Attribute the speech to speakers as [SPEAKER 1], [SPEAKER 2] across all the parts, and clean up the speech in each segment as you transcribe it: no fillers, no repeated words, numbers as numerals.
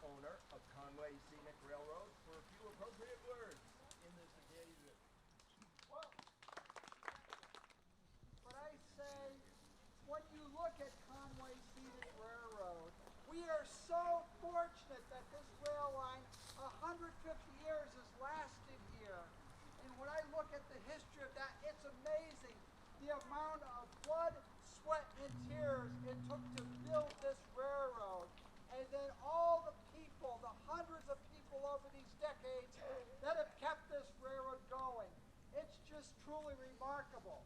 [SPEAKER 1] owner of Conway Scenic Railroad for a few appropriate words in this occasion.
[SPEAKER 2] Well, what I say, when you look at Conway Scenic Railroad, we are so fortunate that this rail line, 150 years, has lasted here. And when I look at the history of that, it's amazing the amount of blood, sweat, and tears it took to build this railroad. And then all the people, the hundreds of people over these decades that have kept this railroad going. It's just truly remarkable.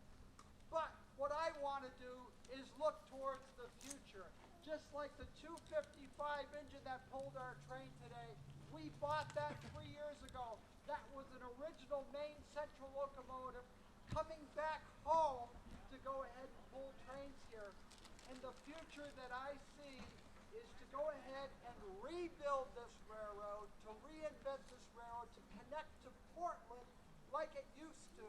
[SPEAKER 2] But what I want to do is look towards the future. Just like the 255 engine that pulled our train today, we bought that 3 years ago. That was an original Maine Central locomotive coming back home to go ahead and pull trains here. And the future that I see is to go ahead and rebuild this railroad, to reinvent this railroad, to connect to Portland like it used to,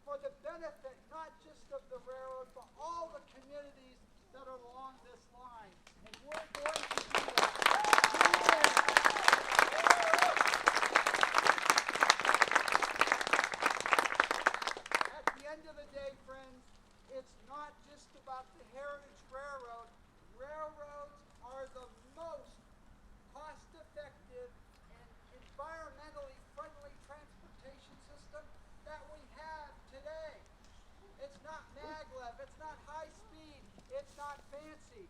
[SPEAKER 2] for the benefit not just of the railroad, but all the communities that are along this line. And we're going to do that. At the end of the day, friends, it's not just about the Heritage Railroad. Railroads are the most cost-effective and environmentally friendly transportation system that we have today. It's not maglev, it's not high speed, it's not fancy.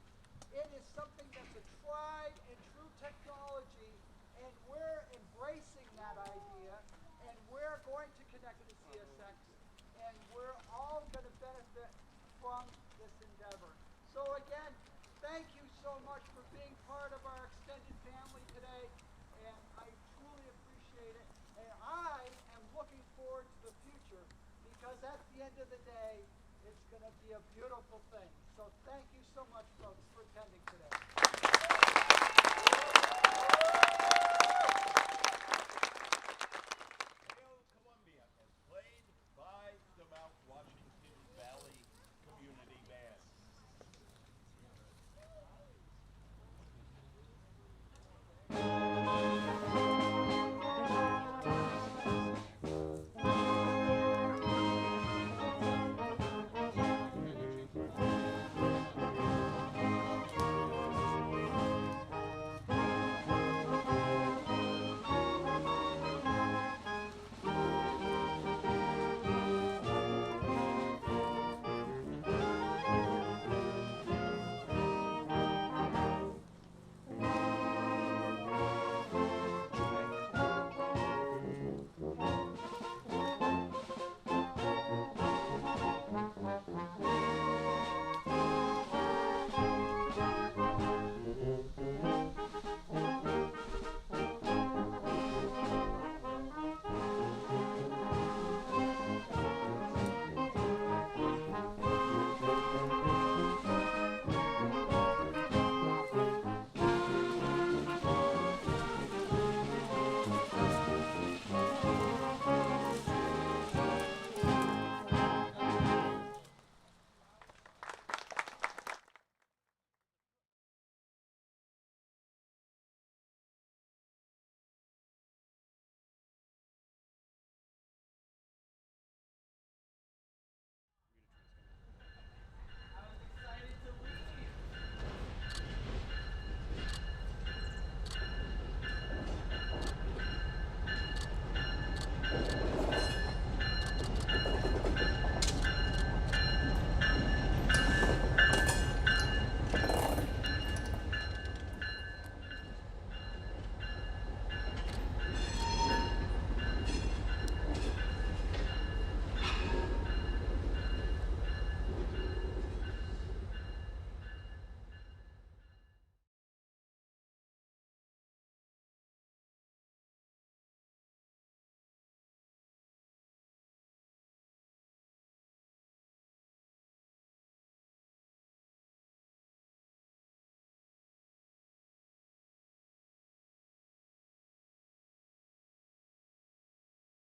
[SPEAKER 2] It is something that's a tried and true technology, and we're embracing that idea, and we're going to connect to CSX, and we're all going to benefit from this endeavor. So again, thank you so much for being part of our extended family today, and I truly appreciate it. And I am looking forward to the future, because at the end of the day, it's going to be a beautiful thing. So thank you so much, folks, for attending today.